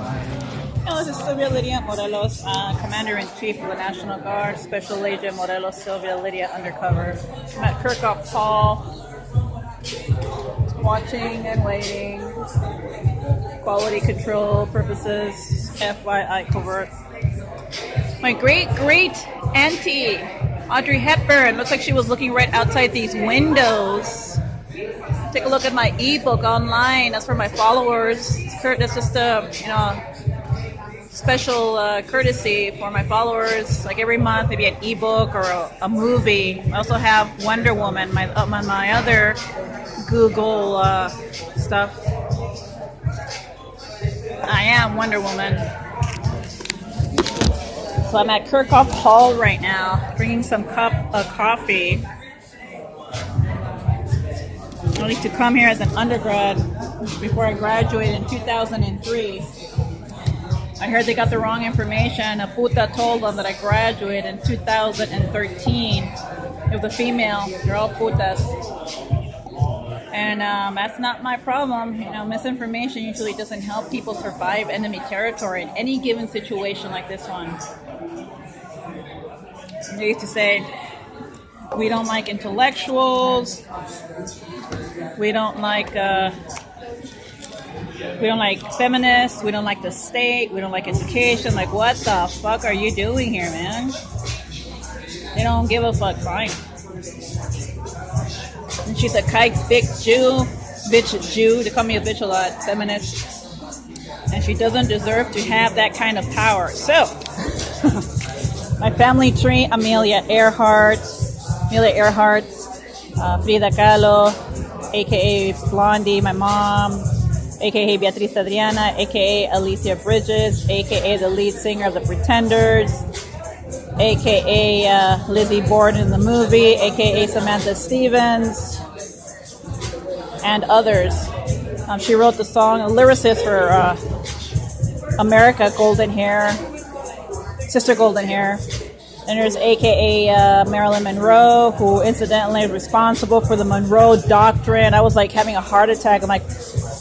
Hello, this is Sylvia Lydia Morelos, Commander-in-Chief of the National Guard, Special Agent Morelos Sylvia Lydia Undercover. I'm at Kerchoff Hall, watching and waiting. Quality control purposes, FYI covert. My great auntie, Audrey Hepburn, looks like she was looking right outside these windows. Take a look at my ebook online. That's for my followers. That's just a, special courtesy for my followers. Like every month, maybe an ebook or a movie. I also have Wonder Woman, my other Google stuff. I am Wonder Woman. So I'm at Kerchoff Hall right now, drinking some cup of coffee. I used to come here as an undergrad before I graduated in 2003. I heard they got the wrong information. A puta told them that I graduated in 2013. It was a female. They're all putas. And that's not my problem. Misinformation usually doesn't help people survive enemy territory in any given situation like this one. They used to say, we don't like intellectuals. We don't like feminists. We don't like the state. We don't like education. Like, what the fuck are you doing here, man? They don't give a fuck. Fine. And she's a kike bitch Jew. They call me a bitch a lot. Feminist. And she doesn't deserve to have that kind of power. So, my family tree: Amelia Earhart, Frida Kahlo, aka Blondie, my mom, aka Beatriz Adriana, aka Alicia Bridges, aka the lead singer of The Pretenders, aka Lizzie Borden in the movie, aka Samantha Stevens, and others. She wrote the song, a lyricist for America, Golden Hair, Sister Golden Hair. And there's aka Marilyn Monroe, who incidentally is responsible for the Monroe Doctrine. I was like having a heart attack. I'm like,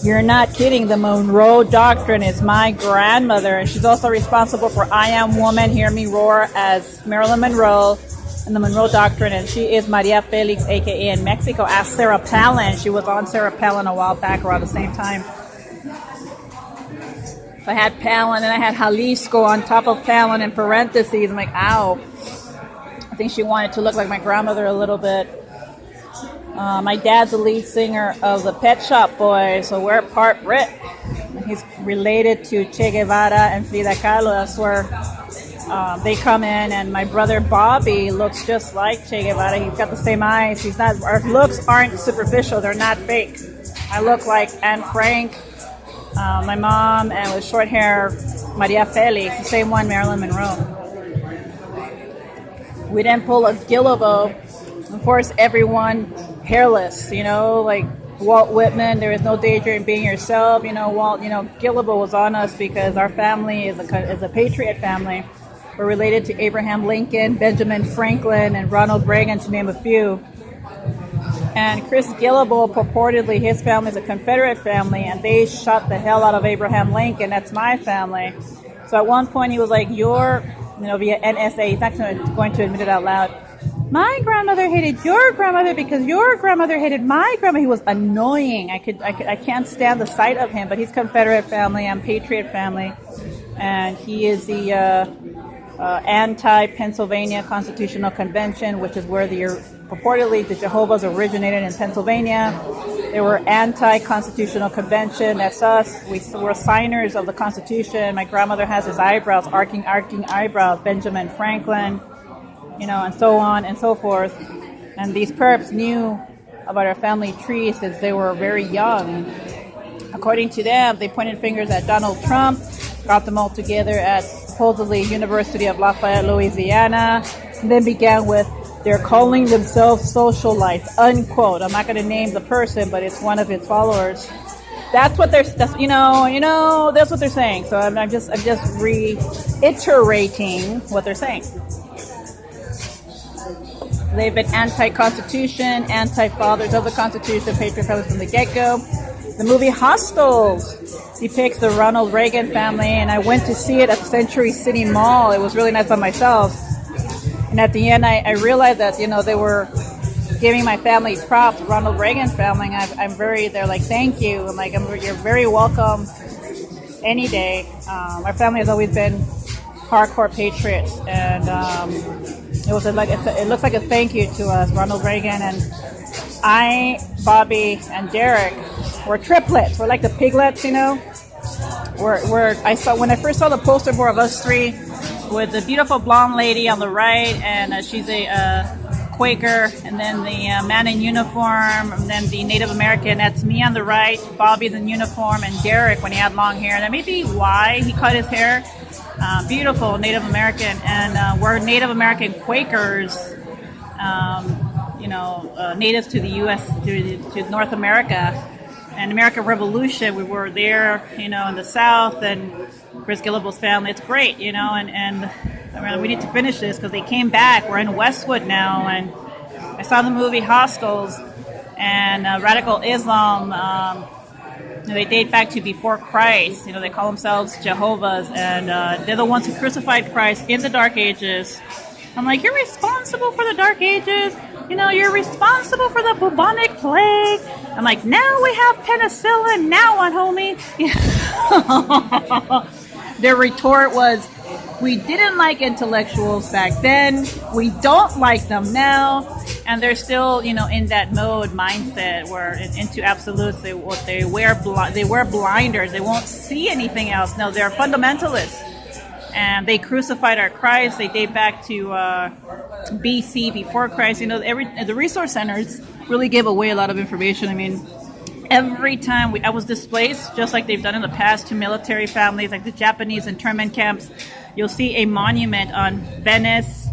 you're not kidding. The Monroe Doctrine is my grandmother. And she's also responsible for I Am Woman, Hear Me Roar as Marilyn Monroe and the Monroe Doctrine. And she is Maria Felix, aka in Mexico, as Sarah Palin. She was on Sarah Palin a while back around the same time. I had Palin and I had Jalisco on top of Palin in parentheses. I'm like, ow. I think she wanted to look like my grandmother a little bit. My dad's the lead singer of the Pet Shop Boys, so we're part Brit. He's related to Che Guevara and Frida Kahlo. That's where they come in. And my brother Bobby looks just like Che Guevara. He's got the same eyes. Our looks aren't superficial. They're not fake. I look like Anne Frank. My mom, and with short hair, Maria Felix, the same one, Marilyn Monroe. We didn't pull a Gillibo and force everyone hairless, like Walt Whitman. There is no danger in being yourself. Walt, Gillibo was on us because our family is a patriot family. We're related to Abraham Lincoln, Benjamin Franklin, and Ronald Reagan, to name a few. And Chris Gillibo, purportedly, his family is a Confederate family, and they shot the hell out of Abraham Lincoln. That's my family. So at one point he was like, via NSA, he's not going to admit it out loud. My grandmother hated your grandmother because your grandmother hated my grandmother. He was annoying. I can't stand the sight of him, but he's Confederate family, I'm Patriot family. And he is the anti-Pennsylvania Constitutional Convention, which is where purportedly the Jehovah's originated in Pennsylvania. They were anti-constitutional convention. That's us. We're signers of the Constitution. My grandmother has his eyebrows, arcing eyebrows. Benjamin Franklin, and so on and so forth. And these perps knew about our family tree since they were very young. According to them, they pointed fingers at Donald Trump, got them all together at supposedly University of Lafayette, Louisiana, and then began with, they're calling themselves socialites, unquote. I'm not going to name the person, but it's one of his followers. That's what that's what they're saying. So I'm just reiterating what they're saying. They've been anti-Constitution, anti-fathers of the Constitution, patriot families from the get-go. The movie Hostels depicts the Ronald Reagan family, and I went to see it at the Century City Mall. It was really nice by myself. And at the end, I realized that, they were giving my family props, Ronald Reagan family. They're like, thank you. I'm like, you're very welcome any day. Our family has always been hardcore patriots, and it looks like a thank you to us, Ronald Reagan. And I, Bobby, and Derek were triplets. We're like the piglets, When I first saw the poster board of us three, with the beautiful blonde lady on the right, and she's a Quaker, and then the man in uniform, and then the Native American, that's me on the right, Bobby's in uniform, and Derek when he had long hair. That may be why he cut his hair. Beautiful Native American, and we're Native American Quakers, natives to the U.S., to North America. And American Revolution, we were there, in the South, and Chris Gillible's family. It's great, and we need to finish this because they came back. We're in Westwood now, and I saw the movie Hostels, and radical Islam, they date back to before Christ. They call themselves Jehovah's, and they're the ones who crucified Christ in the Dark Ages. I'm like, you're responsible for the Dark Ages? You're responsible for the bubonic plague. I'm like, now we have penicillin. Now what, homie? Their retort was, we didn't like intellectuals back then. We don't like them now. And they're still, in that mode mindset where into absolutes. They wear blinders. They won't see anything else. No, they're fundamentalists. And they crucified our Christ. They date back to BC, before Christ. The resource centers really give away a lot of information. I mean, every time I was displaced, just like they've done in the past, to military families, like the Japanese internment camps, you'll see a monument on Venice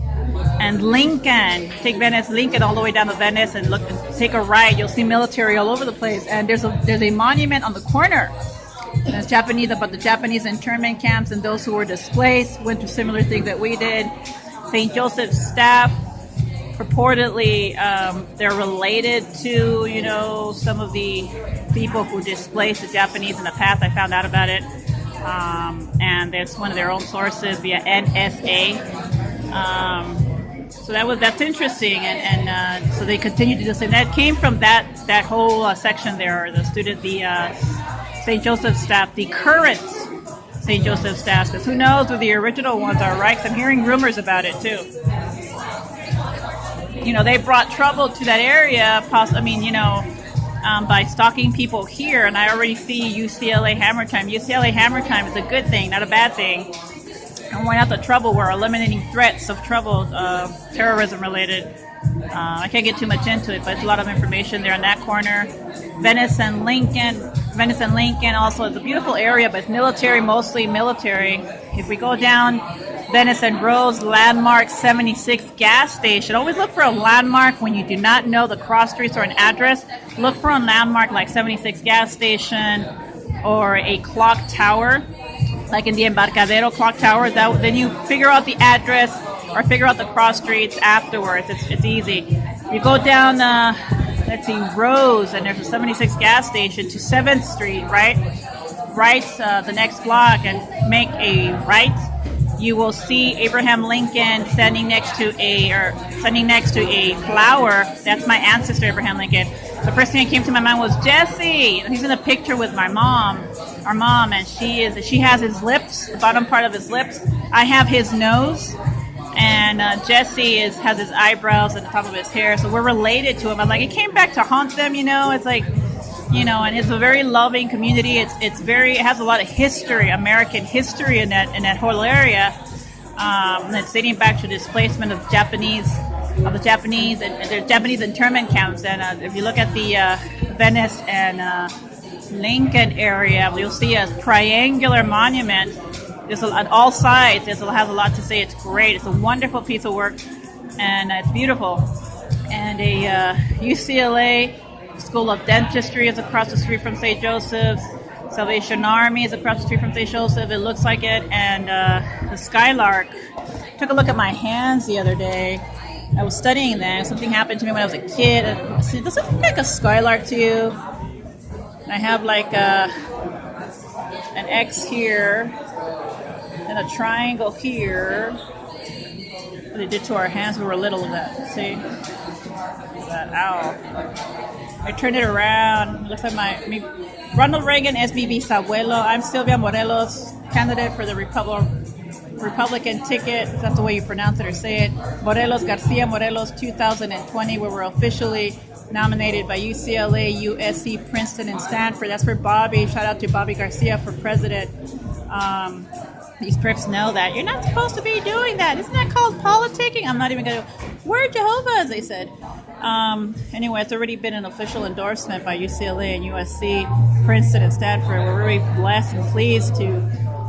and Lincoln. Take Venice, Lincoln, all the way down to Venice, and take a right. You'll see military all over the place. And there's a monument on the corner. And it's Japanese, about the Japanese internment camps and those who were displaced, went through similar things that we did. St. Joseph's staff, purportedly, they're related to, some of the people who displaced the Japanese in the past. I found out about it. And it's one of their own sources via NSA. So that's interesting. And so they continue to do the same. That came from that whole section there, the St. Joseph's staff, the current St. Joseph's staff, because who knows who the original ones are, right? 'Cause I'm hearing rumors about it too. They brought trouble to that area, by stalking people here, and I already see UCLA Hammer Time. UCLA Hammer Time is a good thing, not a bad thing. And we're not the trouble. We're eliminating threats of trouble, terrorism related. I can't get too much into it, but it's a lot of information there in that corner. Venice and Lincoln also is a beautiful area, but it's military, mostly military. If we go down Venice and Rose, landmark 76 gas station. Always look for a landmark when you do not know the cross streets or an address. Look for a landmark like 76 gas station or a clock tower, like in the Embarcadero clock tower. Then you figure out the address or figure out the cross streets afterwards. It's easy. You go down, let's see, Rose, and there's a 76 gas station to 7th Street, right? Right, the next block, and make a right. You will see Abraham Lincoln standing next to a flower. That's my ancestor, Abraham Lincoln. The first thing that came to my mind was Jesse. He's in a picture with my mom, our mom, and she has his lips, the bottom part of his lips. I have his nose, and Jesse has his eyebrows at the top of his hair. So we're related to him. I'm like, it came back to haunt them, It's like, and it's a very loving community. It has a lot of history, American history in that whole area. And it's dating back to displacement of the Japanese and their Japananize internment camps. And if you look at the Venice and Lincoln area, you'll see a triangular monument. There's on all sides. It has a lot to say. It's great. It's a wonderful piece of work, and it's beautiful. And a UCLA School of Dentistry is across the street from St. Joseph's. Salvation Army is across the street from St. Joseph. It looks like it. And the Skylark. Took a look at my hands the other day. I was studying that. Something happened to me when I was a kid. Does it look like a skylark to you? I have like an X here and a triangle here. What they did to our hands when we were little with that. See? That owl. I turned it around. It looks like me. Ronald Reagan es mi bisabuelo. I'm Silvia Morelos, candidate for the Republican ticket. That's the way you pronounce it or say it. Morelos, Garcia Morelos, 2020, where we're officially nominated by UCLA, USC, Princeton, and Stanford. That's for Bobby. Shout out to Bobby Garcia for president. These pricks know that. You're not supposed to be doing that. Isn't that called politicking? I'm not even going to... We're Jehovah's, they said. Anyway, it's already been an official endorsement by UCLA and USC, Princeton, and Stanford. We're really blessed and pleased to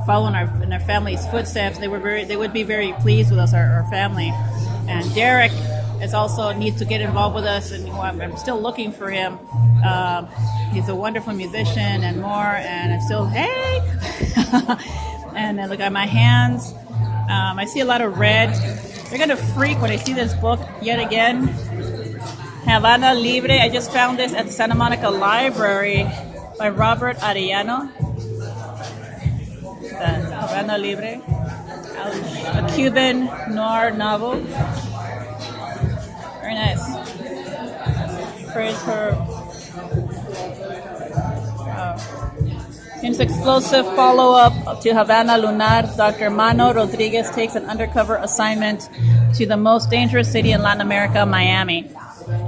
follow in our family's footsteps. They would be very pleased with us, our family. And Derek is also needs to get involved with us, and I'm still looking for him. He's a wonderful musician and more, and I'm still, hey! And then look at my hands. I see a lot of red. They're going to freak when they see this book yet again. Havana Libre. I just found this at the Santa Monica Library by Robert Arellano. Havana Libre. A Cuban noir novel. Very nice. Praise her. In this explosive follow-up to Havana Lunar, Dr. Mano Rodriguez takes an undercover assignment to the most dangerous city in Latin America, Miami.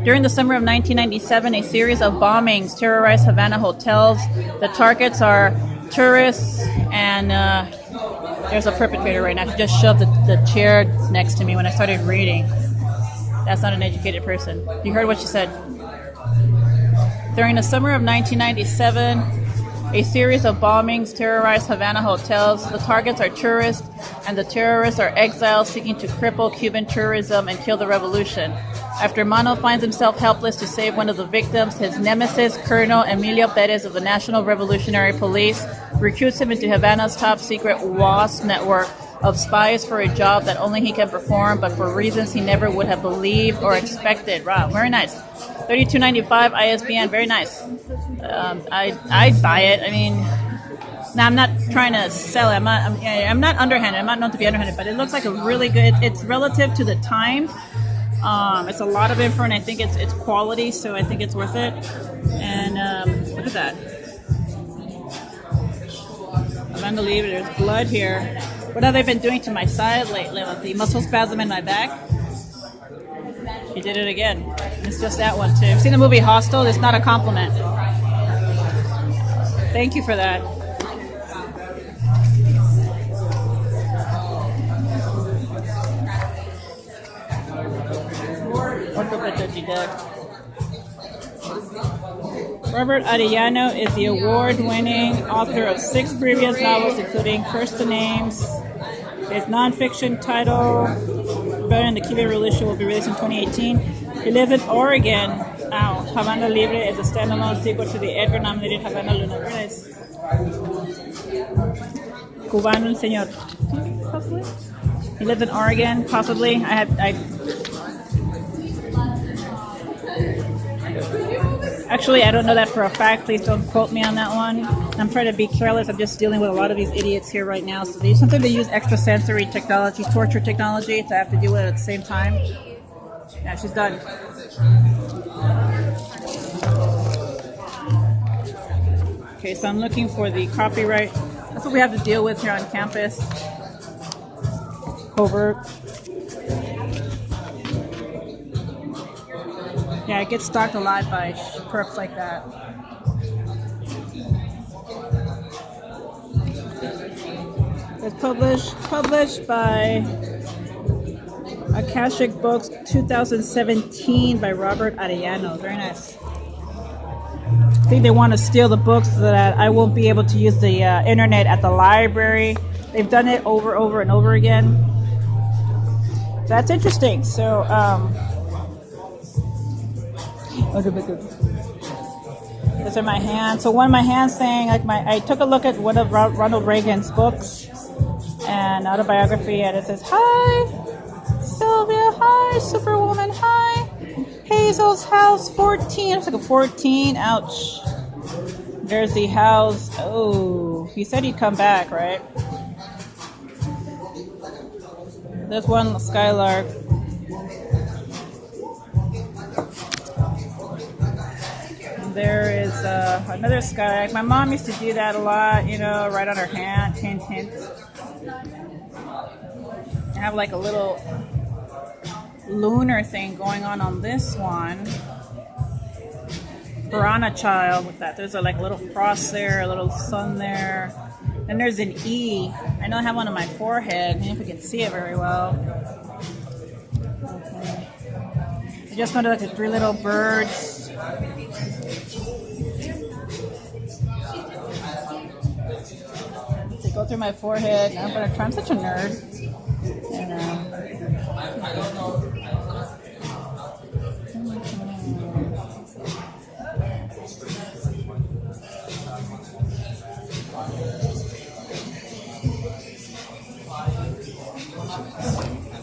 During the summer of 1997, a series of bombings terrorized Havana hotels. The targets are tourists, and there's a perpetrator right now. He just shoved the chair next to me when I started reading. That's not an educated person. You heard what she said. During the summer of 1997, a series of bombings terrorized Havana hotels. The targets are tourists, and the terrorists are exiles seeking to cripple Cuban tourism and kill the revolution. After Mano finds himself helpless to save one of the victims, his nemesis, Colonel Emilio Perez of the National Revolutionary Police, recruits him into Havana's top-secret WASP network of spies for a job that only he can perform, but for reasons he never would have believed or expected. Wow, very nice. $32.95 ISBN, very nice. I'd buy it. I mean, now I'm not trying to sell it. I'm not underhanded. I'm not known to be underhanded, but it looks like a really good. It's relative to the time. It's a lot of info, and I think it's quality, so I think it's worth it. And look at that. I'm unbelievable. There's blood here. What have they been doing to my side lately with the muscle spasm in my back? She did it again. It's just that one too. I've seen the movie Hostel. It's not a compliment. Thank you for that. Robert Arellano is the award-winning author of 6 previous novels, including First the Names. His nonfiction title, Rebellion and the Cuban Revolution, will be released in 2018. He lives in Oregon. Now, Havana Libre is a standalone sequel to the Edgar-nominated Havana Lunar. Very nice. Cubano Señor. Possibly. He lives in Oregon, possibly. Actually, I don't know that for a fact. Please don't quote me on that one. I'm trying to be careless. I'm just dealing with a lot of these idiots here right now. So sometimes they use extrasensory technology, torture technology, to have to deal with it at the same time. Yeah, she's done. Okay, so I'm looking for the copyright. That's what we have to deal with here on campus. Covert. Yeah, it gets stalked a lot by perps like that. It's published by Akashic Books, 2017, by Robert Arellano. Very nice. I think they want to steal the books so that I won't be able to use the internet at the library. They've done it over and over again. So that's interesting. So, these are my hands. So one of my hands saying, like, I took a look at one of Ronald Reagan's books and autobiography, and it says, "Hi, Sylvia. Hi, Superwoman. Hi, Hazel's house 14." It's like a 14. Ouch. There's the house. Oh, he said he'd come back, right? There's one skylark. And there is another skylark. My mom used to do that a lot, you know, right on her hand. Hint, hint. I have like a little lunar thing going on this one. Piranha child with that. There's a like little cross there, a little sun there. And there's an E. I know I have one on my forehead. I don't know if you can see it very well. Okay. I just noticed like the 3 little birds. They go through my forehead. I'm gonna try. I'm such a nerd. And,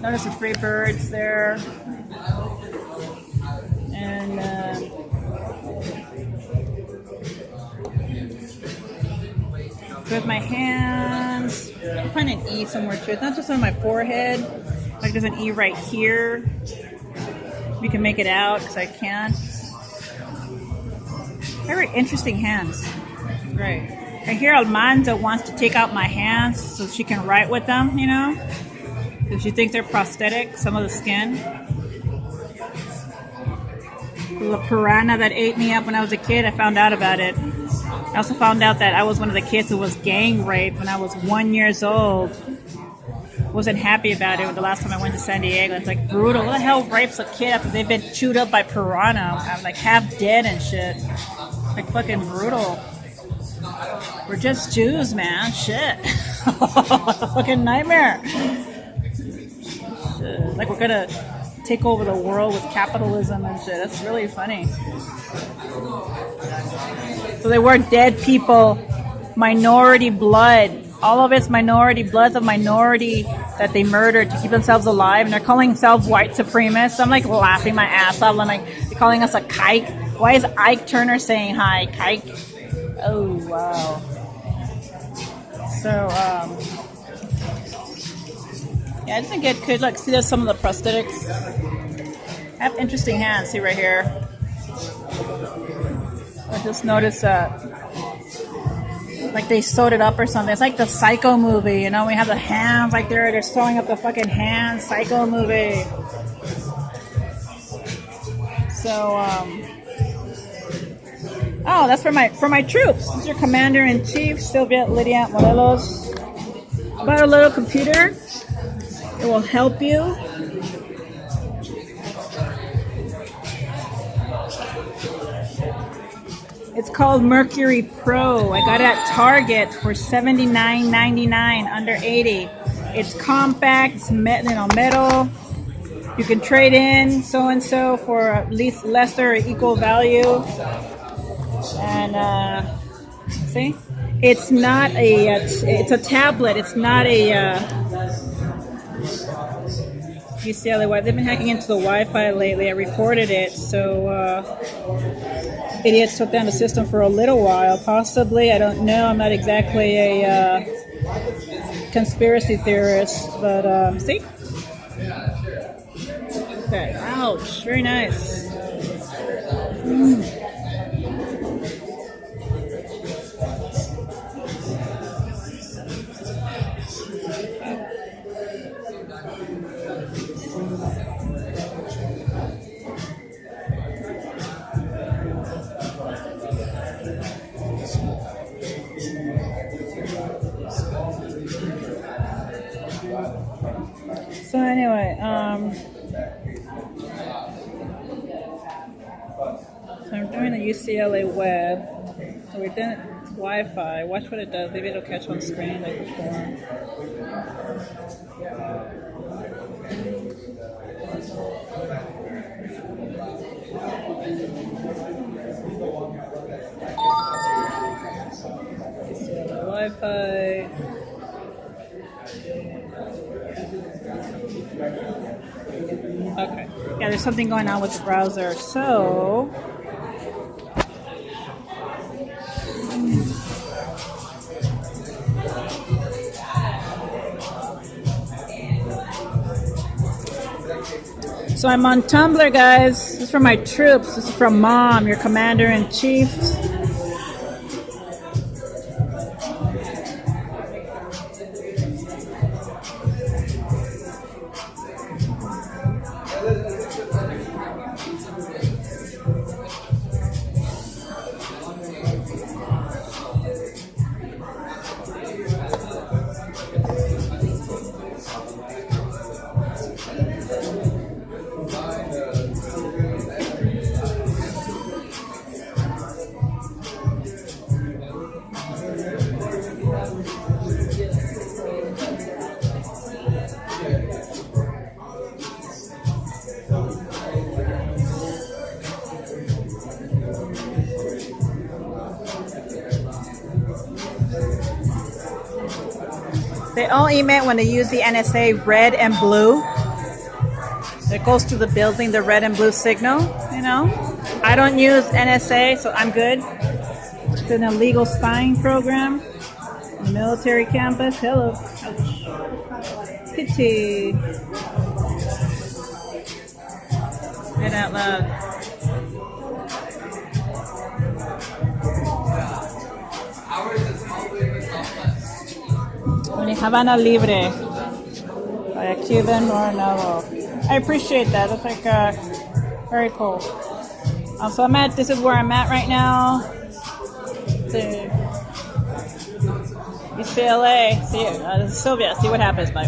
notice the 3 birds there. And with my hands, I find an E somewhere too. It's not just on my forehead. Like there's an E right here. You can make it out because I can't. Very interesting hands. Right. I hear Almanda wants to take out my hands so she can write with them, you know? Because she thinks they're prosthetic, some of the skin. The piranha that ate me up when I was a kid, I found out about it. I also found out that I was one of the kids who was gang raped when I was 1 year old. Wasn't happy about it the last time I went to San Diego. It's like brutal. Who the hell rapes a kid after they've been chewed up by piranha? I'm like half dead and shit. Like fucking brutal. We're just Jews, man. Shit. Fucking nightmare. Shit. Like we're gonna take over the world with capitalism and shit. That's really funny. So they were dead people, minority blood. All of it's minority bloods of minority that they murdered to keep themselves alive, and they're calling themselves white supremacists. I'm like laughing my ass off. I'm like, they're calling us a kike. Why is Ike Turner saying hi, kike? Oh wow. So yeah, I just think it could like see there's some of the prosthetics. I have interesting hands. See right here. I just noticed that. Like they sewed it up or something. It's like the Psycho movie, you know? We have the hands like they're sewing up the fucking hands. Psycho movie. So, oh, that's for my troops. This is your Commander-in-Chief, Sylvia Lydia Morelos. About a little computer. It will help you. It's called Mercury Pro. I got it at Target for $79.99, under $80. It's compact, it's metal. You can trade in so-and-so for at least lesser or equal value. And see, it's not it's a tablet. It's not a UCLA. They've been hacking into the Wi-Fi lately. I reported it, so idiots took down the system for a little while. Possibly, I don't know. I'm not exactly a conspiracy theorist, but see. Okay. Ouch. Very nice. So anyway, so I'm doing the UCLA web. So we're doing Wi-Fi. Watch what it does. Maybe it'll catch on screen like before. UCLA Wi-Fi. Okay. Yeah, there's something going on with the browser. So So I'm on Tumblr, guys. This is from my troops. This is from Mom, your commander-in-chief. They only meant when they use the NSA red and blue. It goes to the building, the red and blue signal, you know. I don't use NSA, so I'm good. It's an illegal spying program. Military campus. Hello. Ouch. Pity. Read out loud. Havana Libre by a Cuban Moronello. I appreciate that. That's like very cool. So this is where I'm at right now. UCLA. See, this is Sylvia. See what happens. Bye.